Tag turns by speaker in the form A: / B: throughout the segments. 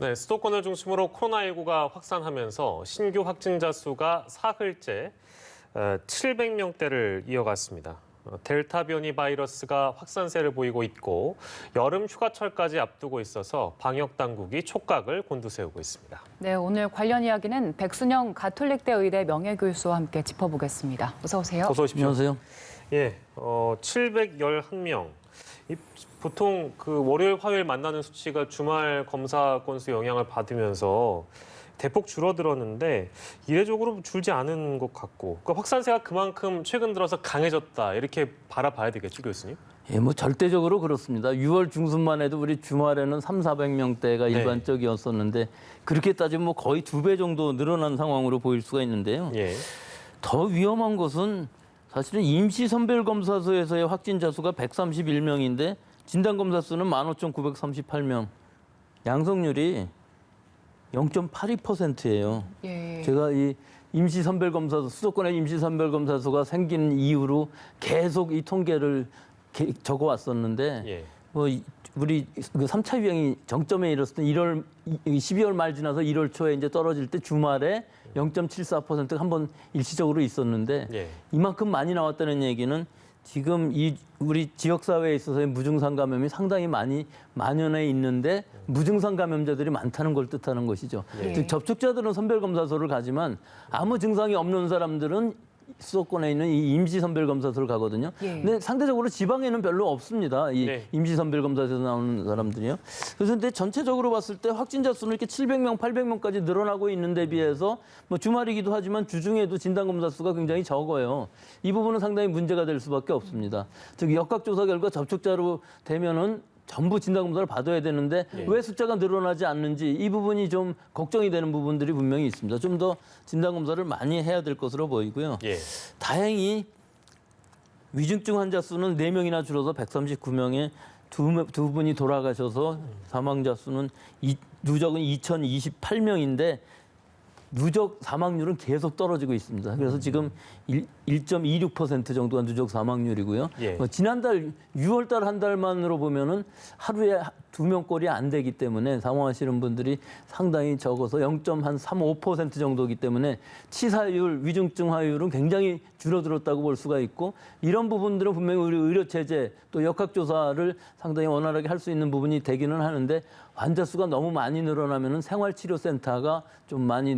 A: 네, 수도권을 중심으로 코로나19가 확산하면서 신규 확진자 수가 사흘째 700명대를 이어갔습니다. 델타 변이 바이러스가 확산세를 보이고 있고 여름 휴가철까지 앞두고 있어서 방역 당국이 촉각을 곤두세우고 있습니다. 네,
B: 오늘 관련 이야기는 백순영 가톨릭대 의대 명예교수와 함께 짚어보겠습니다. 어서 오세요.
A: 어서 오십시오.
C: 안녕하세요.
A: 예, 711명. 보통 그 월요일, 화요일 만나는 수치가 주말 검사 건수 영향을 받으면서 대폭 줄어들었는데 이례적으로 줄지 않은 것 같고 그 확산세가 그만큼 최근 들어서 강해졌다 이렇게 바라봐야 되겠죠, 교수님?
C: 예, 뭐 절대적으로 그렇습니다. 6월 중순만 해도 우리 주말에는 300~400명대가 일반적이었었는데 그렇게 따지면 뭐 거의 2배 정도 늘어난 상황으로 보일 수가 있는데요.
A: 예.
C: 더 위험한 것은 사실은 임시선별검사소에서의 확진자 수가 131명인데 진단검사 수는 15,938명. 양성률이 0.82%예요.
B: 예.
C: 제가 이 임시선별검사소, 수도권의 임시선별검사소가 생긴 이후로 계속 이 통계를 적어왔었는데
A: 예.
C: 뭐 우리 그 3차 유행이 정점에 이르렀을 때 12월 말 지나서 1월 초에 이제 떨어질 때 주말에 0.74%가 한번 일시적으로 있었는데
A: 예.
C: 이만큼 많이 나왔다는 얘기는 지금 이 우리 지역사회에 있어서의 무증상 감염이 상당히 많이 만연해 있는데 무증상 감염자들이 많다는 걸 뜻하는 것이죠.
B: 예.
C: 즉 접촉자들은 선별검사소를 가지만 아무 증상이 없는 사람들은 수도권에 있는 이 임시선별검사소를 가거든요.
B: 예.
C: 근데 상대적으로 지방에는 별로 없습니다. 이
A: 네.
C: 임시선별검사소에서 나오는 사람들이요. 그래서 근데 전체적으로 봤을 때 확진자 수는 이렇게 700명, 800명까지 늘어나고 있는 데 비해서 뭐 주말이기도 하지만 주중에도 진단검사 수가 굉장히 적어요. 이 부분은 상당히 문제가 될 수밖에 없습니다. 즉 역학조사 결과 접촉자로 되면은 전부 진단검사를 받아야 되는데 왜 숫자가 늘어나지 않는지 이 부분이 좀 걱정이 되는 부분들이 분명히 있습니다. 좀 더 진단검사를 많이 해야 될 것으로 보이고요.
A: 예.
C: 다행히 위중증 환자 수는 4명이나 줄어서 139명에 두 분이 돌아가셔서 사망자 수는 누적은 2,028명인데 누적 사망률은 계속 떨어지고 있습니다. 그래서 지금 1.26% 정도가 누적 사망률이고요.
A: 예.
C: 지난달 6월 달 한 달만으로 보면은 하루에 2명꼴이 안 되기 때문에 사망하시는 분들이 상당히 적어서 0.35% 정도이기 때문에 치사율, 위중증 화율은 굉장히 줄어들었다고 볼 수가 있고 이런 부분들은 분명히 우리 의료 체제 또 역학조사를 상당히 원활하게 할 수 있는 부분이 되기는 하는데 환자 수가 너무 많이 늘어나면은 생활치료센터가 좀 많이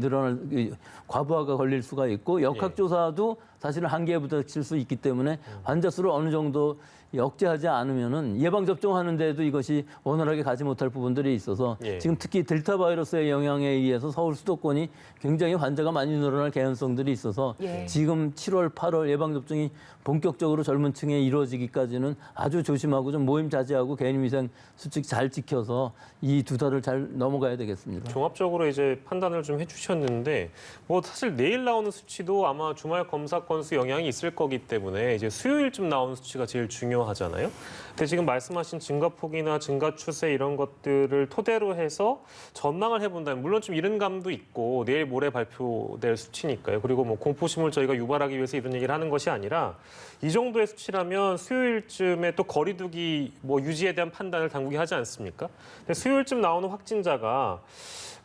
C: 과부하가 걸릴 수가 있고 역학조사도 사실은 한계에 부딪힐 수 있기 때문에 환자 수를 어느 정도 억제하지 않으면은 예방 접종하는 데도 이것이 원활하게 가지 못할 부분들이 있어서 지금 특히 델타 바이러스의 영향에 의해서 서울 수도권이 굉장히 환자가 많이 늘어날 개연성들이 있어서 지금 7월, 8월 예방 접종이 본격적으로 젊은 층에 이루어지기까지는 아주 조심하고 좀 모임 자제하고 개인위생 수칙 잘 지켜서 이 2달을 잘 넘어가야 되겠습니다.
A: 종합적으로 이제 판단을 좀 해주셨는데 뭐 사실 내일 나오는 수치도 아마 주말 검사 건수 영향이 있을 거기 때문에 이제 수요일쯤 나오는 수치가 제일 중요하잖아요. 근데 지금 말씀하신 증가폭이나 증가 추세 이런 것들을 토대로 해서 전망을 해본다면 물론 좀 이른 감도 있고 내일 모레 발표될 수치니까요. 그리고 뭐 공포심을 저희가 유발하기 위해서 이런 얘기를 하는 것이 아니라 이 정도의 수치라면 수요일쯤에 또 거리두기 뭐 유지에 대한 판단을 당국이 하지 않습니까? 근데 수요일쯤 나오는 확진자가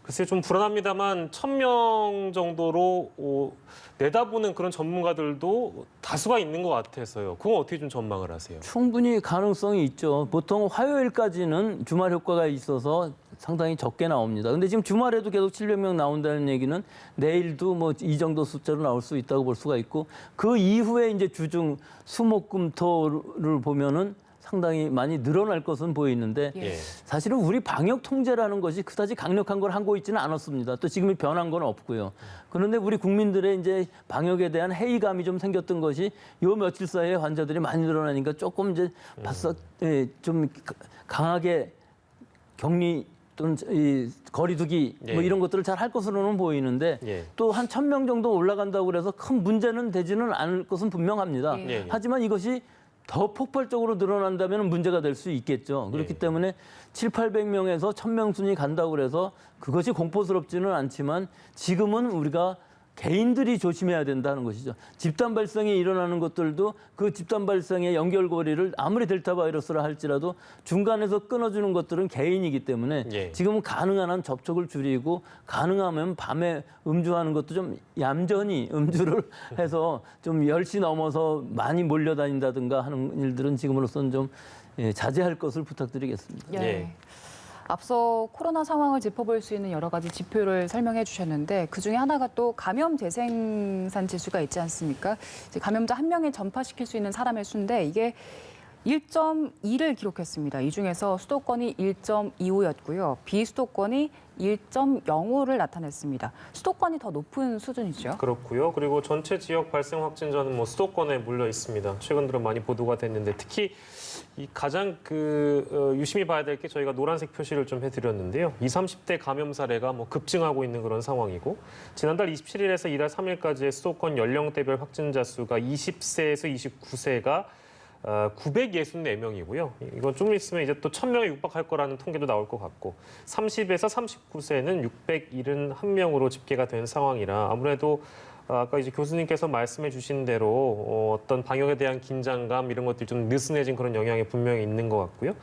A: 글쎄 좀 불안합니다만 1,000명 정도로 내다보는 그런 전문가들도 다수가 있는 것 같아서요. 그건 어떻게 좀 전망을 하세요?
C: 충분히 가능성이 있죠. 보통 화요일까지는 주말 효과가 있어서 상당히 적게 나옵니다. 근데 지금 주말에도 계속 700명 나온다는 얘기는 내일도 뭐 이 정도 숫자로 나올 수 있다고 볼 수가 있고 그 이후에 이제 주중 수목금토를 보면은 상당히 많이 늘어날 것은 보이는데 사실은 우리 방역 통제라는 것이 그다지 강력한 걸 하고 있지는 않았습니다. 또 지금이 변한 건 없고요. 그런데 우리 국민들의 이제 방역에 대한 회의감이 좀 생겼던 것이 요 며칠 사이에 환자들이 많이 늘어나니까 조금 이제 바싹 좀 강하게 격리 또는 이 거리두기 뭐 이런 것들을 잘 할 것으로는 보이는데 또 한 1,000명 정도 올라간다고 그래서 큰 문제는 되지는 않을 것은 분명합니다. 하지만 이것이 더 폭발적으로 늘어난다면 문제가 될 수 있겠죠. 그렇기 때문에 700~800명에서 1,000명 순위 간다고 그래서 그것이 공포스럽지는 않지만 지금은 우리가 개인들이 조심해야 된다는 것이죠. 집단 발생이 일어나는 것들도 그 집단 발생의 연결고리를 아무리 델타 바이러스라 할지라도 중간에서 끊어주는 것들은 개인이기 때문에
A: 예.
C: 지금은 가능한 한 접촉을 줄이고 가능하면 밤에 음주하는 것도 좀 얌전히 음주를 해서 좀 10시 넘어서 많이 몰려다닌다든가 하는 일들은 지금으로서는 좀 자제할 것을 부탁드리겠습니다.
A: 예.
B: 앞서 코로나 상황을 짚어볼 수 있는 여러 가지 지표를 설명해 주셨는데 그중에 하나가 또 감염 재생산 지수가 있지 않습니까? 이제 감염자 한 명에 전파시킬 수 있는 사람의 수인데 이게 1.2를 기록했습니다. 이 중에서 수도권이 1.25였고요. 비수도권이 1.05를 나타냈습니다. 수도권이 더 높은 수준이죠.
A: 그렇고요. 그리고 전체 지역 발생 확진자는 뭐 수도권에 몰려 있습니다. 최근 들어 많이 보도가 됐는데 특히 이 가장 유심히 봐야 될 게 저희가 노란색 표시를 좀 해드렸는데요. 20, 30대 감염 사례가 뭐 급증하고 있는 그런 상황이고 지난달 27일에서 이달 3일까지의 수도권 연령대별 확진자 수가 20세에서 29세가 964명이고요. 이건 좀 있으면 이제 또 1000명에 육박할 거라는 통계도 나올 것 같고 30에서 39세는 671명으로 집계가 된 상황이라 아무래도 아까 이제 교수님께서 말씀해 주신 대로 어떤 방역에 대한 긴장감 이런 것들이 좀 느슨해진 그런 영향이 분명히 있는 것 같고요.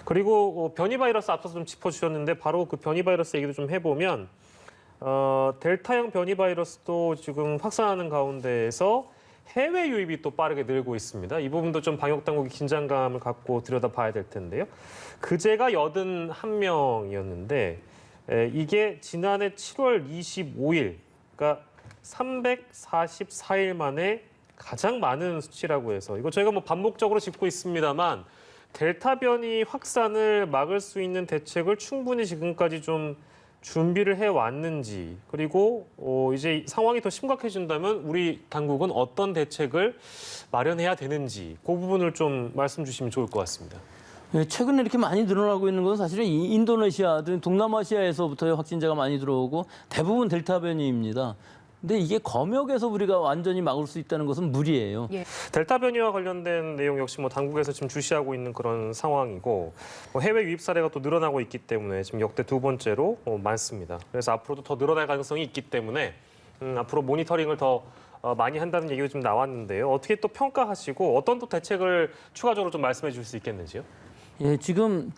A: 그리고 변이 바이러스 앞서서 좀 짚어주셨는데 바로 그 변이 바이러스 얘기도 좀 해보면 델타형 변이 바이러스도 지금 확산하는 가운데에서 해외 유입이 또 빠르게 늘고 있습니다. 이 부분도 좀 방역 당국이 긴장감을 갖고 들여다봐야 될 텐데요. 그제가 81명이었는데 이게 지난해 7월 25일, 그러니까 344일 만에 가장 많은 수치라고 해서 이거 저희가 뭐 반복적으로 짚고 있습니다만 델타 변이 확산을 막을 수 있는 대책을 충분히 지금까지 좀 준비를 해왔는지 그리고 이제 상황이 더 심각해진다면 우리 당국은 어떤 대책을 마련해야 되는지 그 부분을 좀 말씀 주시면 좋을 것 같습니다.
C: 네, 최근에 이렇게 많이 늘어나고 있는 것은 사실은 인도네시아 등 동남아시아에서부터 확진자가 많이 들어오고 대부분 델타 변이입니다. 근데 이게 검역에서 우리가 완전히 막을 수 있다는 것은 무리예요.
B: 예.
A: 델타 변이와 관련된 내용 역시 뭐 당국에서 지금 주시하고 있는 그런 상황이고 해외 유입 사례가 또 늘어나고 있기 때문에 지금 역대 두 번째로 많습니다. 그래서 앞으로도 더 늘어날 가능성이 있기 때문에 앞으로 모니터링을 더 많이 한다는 얘기도 좀 나왔는데요. 어떻게 또 평가하시고 어떤 또 대책을 추가적으로 좀 말씀해 주실 수 있겠는지요?
C: 예, 지금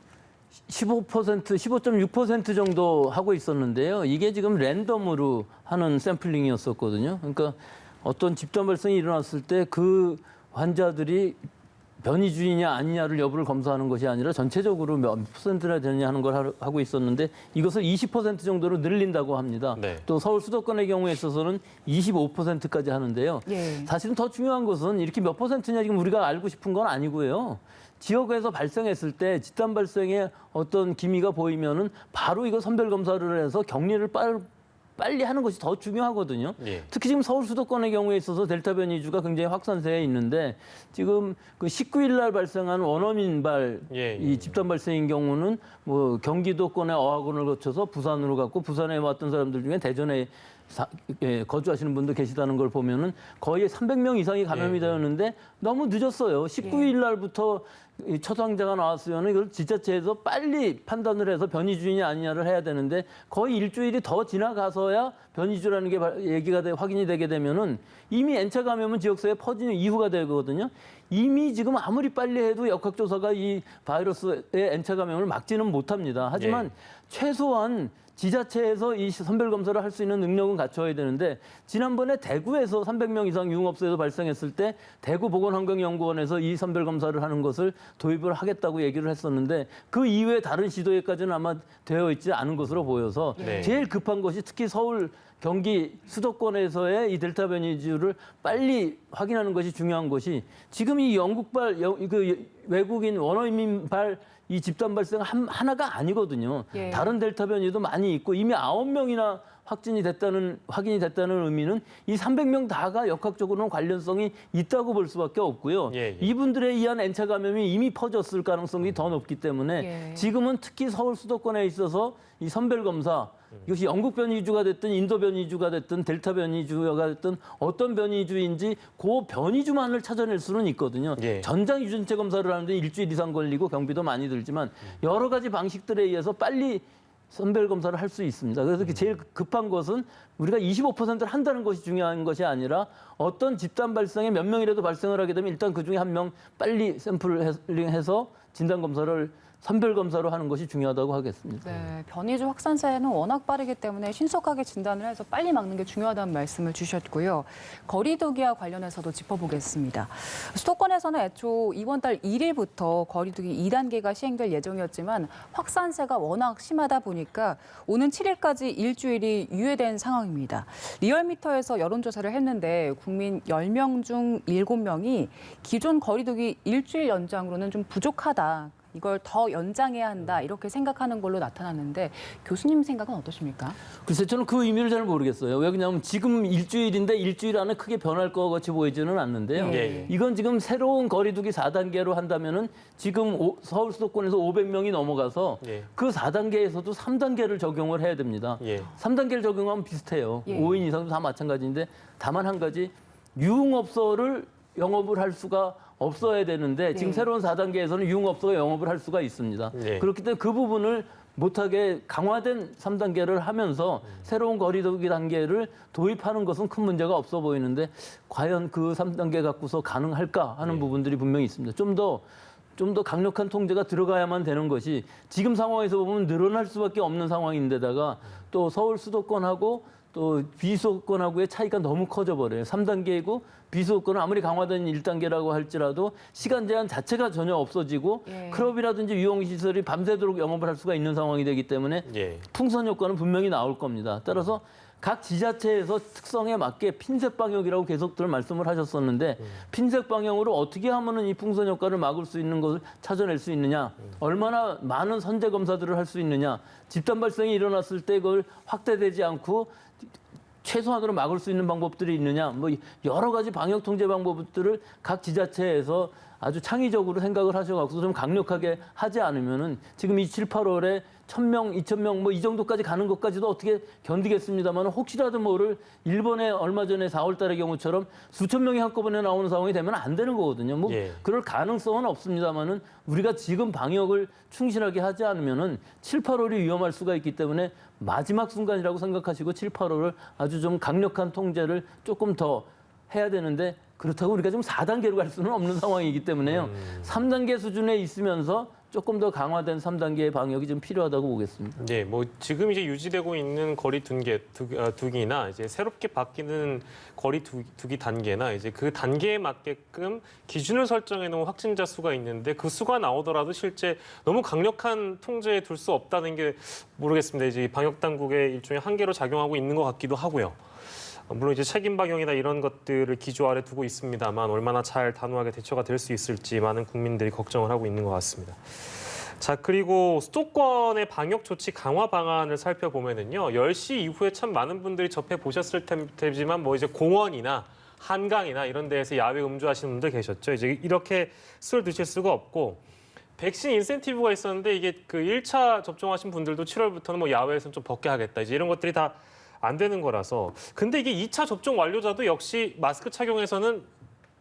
C: 15% 정도 하고 있었는데요. 이게 지금 랜덤으로 하는 샘플링이었었거든요. 그러니까 어떤 집단 발생이 일어났을 때 그 환자들이 변이주이냐 아니냐를 여부를 검사하는 것이 아니라 전체적으로 몇 퍼센트나 되느냐 하는 걸 하고 있었는데 이것을 20% 정도로 늘린다고 합니다.
A: 네.
C: 또 서울 수도권의 경우에 있어서는 25%까지 하는데요.
B: 예.
C: 사실은 더 중요한 것은 이렇게 몇 퍼센트냐 지금 우리가 알고 싶은 건 아니고요. 지역에서 발생했을 때 집단 발생에 어떤 기미가 보이면은 바로 이거 선별 검사를 해서 격리를 빨리 하는 것이 더 중요하거든요.
A: 예.
C: 특히 지금 서울 수도권의 경우에 있어서 델타 변이주가 굉장히 확산세에 있는데 지금 그 19일 날 발생한 원어민발 이 집단 발생인 경우는 뭐 경기도권의 어학원을 거쳐서 부산으로 갔고 부산에 왔던 사람들 중에 대전에 거주하시는 분도 계시다는 걸 보면은 거의 300명 이상이 감염이 되었는데 너무 늦었어요. 19일 날부터 첫 환자가 나왔으면 이걸 지자체에서 빨리 판단을 해서 변이주이냐 아니냐를 해야 되는데 거의 일주일이 더 지나가서야 변이주라는 게 얘기가 확인이 되게 되면은 이미 N차 감염은 지역사회에 퍼지는 이후가 되거든요. 이미 지금 아무리 빨리 해도 역학조사가 이 바이러스의 N차 감염을 막지는 못합니다. 하지만 최소한 지자체에서 이 선별 검사를 할 수 있는 능력은 갖춰야 되는데 지난번에 대구에서 300명 이상 유흥업소에서 발생했을 때 대구 보건환경연구원에서 이 선별 검사를 하는 것을 도입을 하겠다고 얘기를 했었는데 그 이외에 다른 시도에까지는 아마 되어 있지 않은 것으로 보여서 제일 급한 것이 특히 서울 경기 수도권에서의 이 델타 변이주를 빨리 확인하는 것이 중요한 것이 지금 이 영국발 그 외국인 원어민발 이 집단 발생 하나가 아니거든요.
B: 예.
C: 다른 델타 변이도 많이 있고 이미 9명이나 확인이 됐다는 의미는 이 300명 다가 역학적으로는 관련성이 있다고 볼 수밖에 없고요. 이분들에 의한 N차 감염이 이미 퍼졌을 가능성이 더 높기 때문에 지금은 특히 서울 수도권에 있어서 이 선별 검사 이것이 영국 변이주가 됐든 인도 변이주가 됐든 델타 변이주가 됐든 어떤 변이주인지 그 변이주만을 찾아낼 수는 있거든요. 전장 유전체 검사를 하는데 일주일 이상 걸리고 경비도 많이 들지만 여러 가지 방식들에 의해서 빨리 선별 검사를 할 수 있습니다. 그래서 제일 급한 것은 우리가 25%를 한다는 것이 중요한 것이 아니라 어떤 집단 발생에 몇 명이라도 발생을 하게 되면 일단 그중에 한 명 빨리 샘플링해서 진단 검사를 선별 검사로 하는 것이 중요하다고 하겠습니다.
B: 네, 변이주 확산세는 워낙 빠르기 때문에 신속하게 진단을 해서 빨리 막는 게 중요하다는 말씀을 주셨고요. 거리두기와 관련해서도 짚어보겠습니다. 수도권에서는 애초 이번 달 1일부터 거리두기 2단계가 시행될 예정이었지만 확산세가 워낙 심하다 보니까 오는 7일까지 일주일이 유예된 상황입니다. 리얼미터에서 여론조사를 했는데 국민 10명 중 7명이 기존 거리두기 일주일 연장으로는 좀 부족하다. 이걸 더 연장해야 한다 이렇게 생각하는 걸로 나타났는데 교수님 생각은 어떠십니까?
C: 글쎄 저는 그 의미를 잘 모르겠어요. 왜 그러냐면 지금 일주일인데 일주일 안에 크게 변할 것 같이 보이지는 않는데요.
A: 예.
C: 이건 지금 새로운 거리두기 4단계로 한다면은 지금 서울 수도권에서 500명이 넘어가서
A: 예.
C: 그 4단계에서도 3단계를 적용을 해야 됩니다.
A: 예.
C: 3단계를 적용하면 비슷해요.
B: 예.
C: 5인 이상도 다 마찬가지인데 다만 한 가지 유흥업소를 영업을 할 수가 없어야 되는데 지금
B: 네.
C: 새로운 4단계에서는 유흥업소가 영업을 할 수가 있습니다.
A: 네.
C: 그렇기 때문에 그 부분을 못하게 강화된 3단계를 하면서 새로운 거리두기 단계를 도입하는 것은 큰 문제가 없어 보이는데 과연 그 3단계 갖고서 가능할까 하는 부분들이 분명히 있습니다. 좀 더 강력한 통제가 들어가야만 되는 것이 지금 상황에서 보면 늘어날 수밖에 없는 상황인데다가 또 서울 수도권하고 또 비수도권하고의 차이가 너무 커져 버려요. 3단계이고 비수도권은 아무리 강화된 1단계라고 할지라도 시간 제한 자체가 전혀 없어지고
B: 예.
C: 클럽이라든지 유흥시설이 밤새도록 영업을 할 수가 있는 상황이 되기 때문에
A: 예.
C: 풍선 효과는 분명히 나올 겁니다. 따라서 각 지자체에서 특성에 맞게 핀셋 방역이라고 계속들 말씀을 하셨었는데 핀셋 방역으로 어떻게 하면은 이 풍선 효과를 막을 수 있는 것을 찾아낼 수 있느냐, 얼마나 많은 선제 검사들을 할 수 있느냐, 집단 발생이 일어났을 때 그걸 확대되지 않고 최소한으로 막을 수 있는 방법들이 있느냐, 뭐 여러 가지 방역 통제 방법들을 각 지자체에서 아주 창의적으로 생각을 하셔갖고 좀 강력하게 하지 않으면은 지금 이 7, 8월에 1,000명, 2,000명 뭐 이 정도까지 가는 것까지도 어떻게 견디겠습니다만 혹시라도 모를 일본의 얼마 전에 4월 달의 경우처럼 수천 명이 한꺼번에 나오는 상황이 되면 안 되는 거거든요. 뭐
A: 예.
C: 그럴 가능성은 없습니다만은 우리가 지금 방역을 충실하게 하지 않으면은 7, 8월이 위험할 수가 있기 때문에 마지막 순간이라고 생각하시고 7, 8월을 아주 좀 강력한 통제를 조금 더 해야 되는데 그렇다고 우리가 지금 4단계로 갈 수는 없는 상황이기 때문에요. 3단계 수준에 있으면서 조금 더 강화된 3단계의 방역이 좀 필요하다고 보겠습니다.
A: 네, 뭐 지금 이제 유지되고 있는 거리 두기나 이제 새롭게 바뀌는 거리 두기 단계나 이제 그 단계에 맞게끔 기준을 설정해 놓은 확진자 수가 있는데 그 수가 나오더라도 실제 너무 강력한 통제에 둘 수 없다는 게 모르겠습니다. 이제 방역 당국의 일종의 한계로 작용하고 있는 것 같기도 하고요. 물론 이제 책임 방역이나 이런 것들을 기조 아래 두고 있습니다만 얼마나 잘 단호하게 대처가 될 수 있을지 많은 국민들이 걱정을 하고 있는 것 같습니다. 자, 그리고 수도권의 방역 조치 강화 방안을 살펴보면은요, 10시 이후에 참 많은 분들이 접해 보셨을 테지만 뭐 이제 공원이나 한강이나 이런 데에서 야외 음주하시는 분들 계셨죠. 이제 이렇게 술 드실 수가 없고 백신 인센티브가 있었는데 이게 그 1차 접종하신 분들도 7월부터는 뭐 야외에서는 좀 벗게 하겠다. 이제 이런 것들이 다 안 되는 거라서. 근데 이게 2차 접종 완료자도 역시 마스크 착용에서는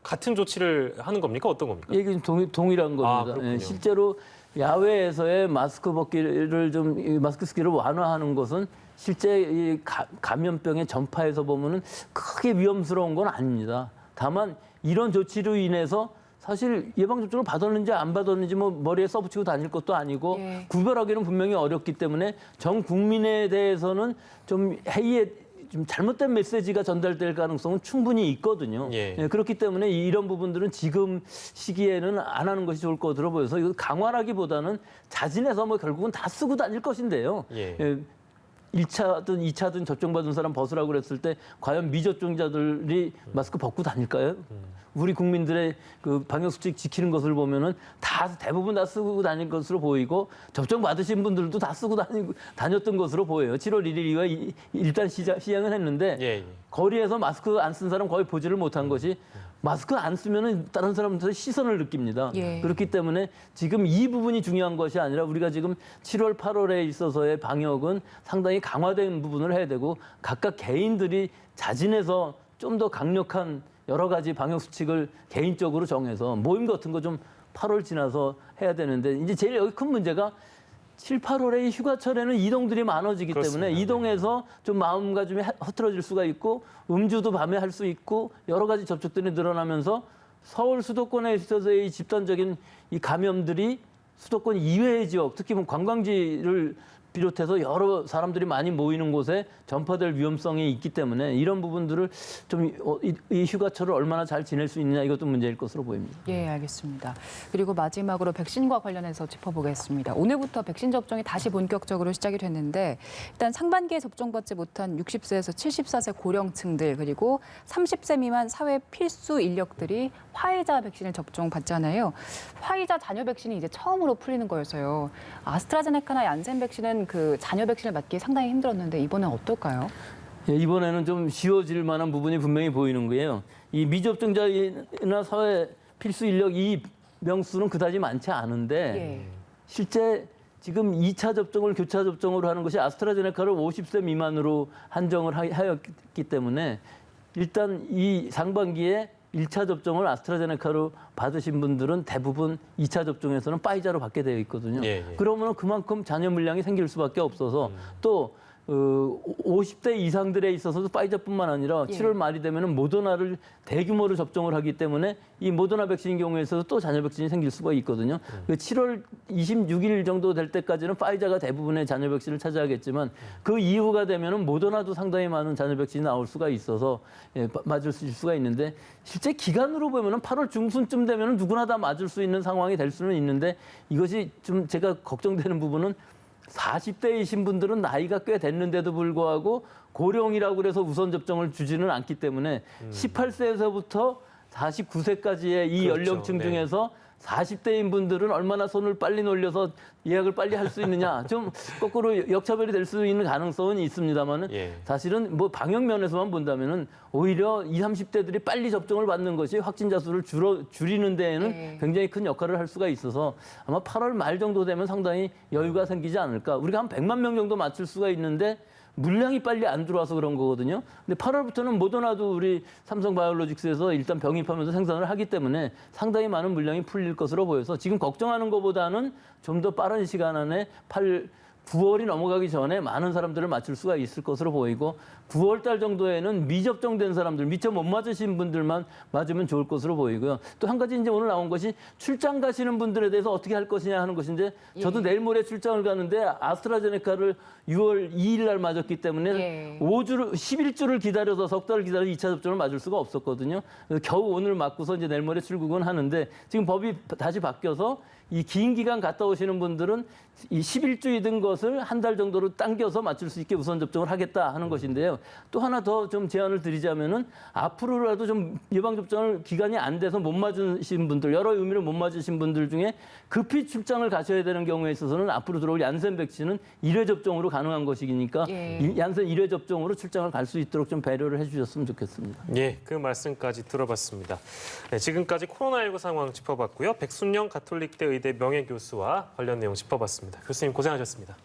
A: 같은 조치를 하는 겁니까? 어떤 겁니까?
C: 이게 동일한 겁니다.
A: 그렇군요.
C: 실제로 야외에서의 마스크 벗기를 이 마스크 쓰기를 완화하는 것은 실제 이 감염병의 전파에서 보면은 크게 위험스러운 건 아닙니다. 다만 이런 조치로 인해서 사실 예방접종을 받았는지 안 받았는지 뭐 머리에 써붙이고 다닐 것도 아니고
B: 예.
C: 구별하기는 분명히 어렵기 때문에 전 국민에 대해서는 좀 해이의 좀 잘못된 메시지가 전달될 가능성은 충분히 있거든요.
A: 예.
C: 그렇기 때문에 이런 부분들은 지금 시기에는 안 하는 것이 좋을 거 들어 보여서 이거 강화라기보다는 자진해서 뭐 결국은 다 쓰고 다닐 것인데요.
A: 예.
C: 1차든 2차든 접종받은 사람 벗으라고 그랬을 때 과연 미접종자들이 마스크 벗고 다닐까요? 우리 국민들의 그 방역수칙 지키는 것을 보면은 대부분 다 쓰고 다닐 것으로 보이고 접종 받으신 분들도 다 쓰고 다녔던 것으로 보여요. 7월 1일 이후에 일단 시행은 했는데
A: 예.
C: 거리에서 마스크 안 쓴 사람 거의 보지를 못한 것이 마스크 안 쓰면은 다른 사람들의 시선을 느낍니다.
B: 예.
C: 그렇기 때문에 지금 이 부분이 중요한 것이 아니라 우리가 지금 7월, 8월에 있어서의 방역은 상당히 강화된 부분을 해야 되고 각각 개인들이 자진해서 좀 더 강력한 여러 가지 방역 수칙을 개인적으로 정해서 모임 같은 거 좀 8월 지나서 해야 되는데 이제 제일 여기 큰 문제가 7, 8월에 이 휴가철에는 이동들이 많아지기
A: 그렇습니다.
C: 때문에 이동해서 좀 마음가짐이 흐트러질 수가 있고 음주도 밤에 할 수 있고 여러 가지 접촉들이 늘어나면서 서울 수도권에 있어서의 이 집단적인 이 감염들이 수도권 이외의 지역, 특히 뭐 관광지를 비롯해서 여러 사람들이 많이 모이는 곳에 전파될 위험성이 있기 때문에 이런 부분들을 좀 이 휴가철을 얼마나 잘 지낼 수 있느냐 이것도 문제일 것으로 보입니다.
B: 예, 알겠습니다. 그리고 마지막으로 백신과 관련해서 짚어보겠습니다. 오늘부터 백신 접종이 다시 본격적으로 시작이 됐는데 일단 상반기에 접종받지 못한 60세에서 74세 고령층들 그리고 30세 미만 사회 필수 인력들이 화이자 백신을 접종받잖아요. 화이자 잔여 백신이 이제 처음으로 풀리는 거여서요. 아스트라제네카나 얀센 백신은 그 잔여 백신을 맞기 상당히 힘들었는데 이번엔 어떨까요?
C: 예, 이번에는 좀 쉬워질 만한 부분이 분명히 보이는 거예요. 이 미접종자나 사회 필수 인력 이 명수는 그다지 많지 않은데
B: 예.
C: 실제 지금 2차 접종을 교차 접종으로 하는 것이 아스트라제네카를 50세 미만으로 한정을 하였기 때문에 일단 이 상반기에 1차 접종을 아스트라제네카로 받으신 분들은 대부분 2차 접종에서는 파이자로 받게 되어 있거든요.
A: 예.
C: 그러면 그만큼 잔여 물량이 생길 수밖에 없어서 또 50대 이상들에 있어서도 파이자뿐만 아니라
B: 예.
C: 7월 말이 되면 모더나를 대규모로 접종을 하기 때문에 이 모더나 백신인 경우에서도 또 잔여 백신이 생길 수가 있거든요. 그 7월 26일 정도 될 때까지는 파이자가 대부분의 잔여 백신을 차지하겠지만 그 이후가 되면은 모더나도 상당히 많은 잔여 백신이 나올 수가 있어서 예, 맞을 수가 있는데 실제 기간으로 보면은 8월 중순쯤 되면은 누구나 다 맞을 수 있는 상황이 될 수는 있는데 이것이 좀 제가 걱정되는 부분은 40대이신 분들은 나이가 꽤 됐는데도 불구하고 고령이라고 그래서 우선 접종을 주지는 않기 때문에 18세에서부터 49세까지의 이
A: 그렇죠.
C: 연령층
A: 네.
C: 중에서 40대인 분들은 얼마나 손을 빨리 놀려서 예약을 빨리 할 수 있느냐. 좀 거꾸로 역차별이 될 수 있는 가능성은 있습니다만은
A: 예.
C: 사실은 뭐 방역 면에서만 본다면은 오히려 20, 30대들이 빨리 접종을 받는 것이 확진자 수를 줄이는 데에는
B: 네.
C: 굉장히 큰 역할을 할 수가 있어서 아마 8월 말 정도 되면 상당히 여유가 생기지 않을까. 우리가 한 100만 명 정도 맞출 수가 있는데 물량이 빨리 안 들어와서 그런 거거든요. 근데 8월부터는 모더나도 우리 삼성바이오로직스에서 일단 병입하면서 생산을 하기 때문에 상당히 많은 물량이 풀릴 것으로 보여서 지금 걱정하는 것보다는 좀 더 빠른 시간 안에 9월이 넘어가기 전에 많은 사람들을 맞출 수가 있을 것으로 보이고 9월 달 정도에는 미접종된 사람들, 미처 못 맞으신 분들만 맞으면 좋을 것으로 보이고요. 또 한 가지 이제 오늘 나온 것이 출장 가시는 분들에 대해서 어떻게 할 것이냐 하는 것인데 저도 내일 모레 출장을 가는데 아스트라제네카를 6월 2일 날 맞았기 때문에 11주를 기다려서 석 달을 기다려서 2차 접종을 맞을 수가 없었거든요. 그래서 겨우 오늘 맞고서 이제 내일 모레 출국은 하는데 지금 법이 다시 바뀌어서 이 긴 기간 갔다 오시는 분들은 이 11주이던 것을 한 달 정도로 당겨서 맞출 수 있게 우선 접종을 하겠다 하는 것인데요. 또 하나 더 좀 제안을 드리자면은 앞으로라도 좀 예방 접종을 기간이 안 돼서 못 맞으신 분들, 여러 의미로 못 맞으신 분들 중에 급히 출장을 가셔야 되는 경우에 있어서는 앞으로 들어올 얀센 백신은 1회 접종으로 가능한 것이니까
B: 예.
C: 얀센 1회 접종으로 출장을 갈 수 있도록 좀 배려를 해주셨으면 좋겠습니다.
A: 예, 그 말씀까지 들어봤습니다. 네, 지금까지 코로나19 상황 짚어봤고요. 백순영 가톨릭대 의대 명예교수와 관련 내용 짚어봤습니다. 교수님 고생하셨습니다.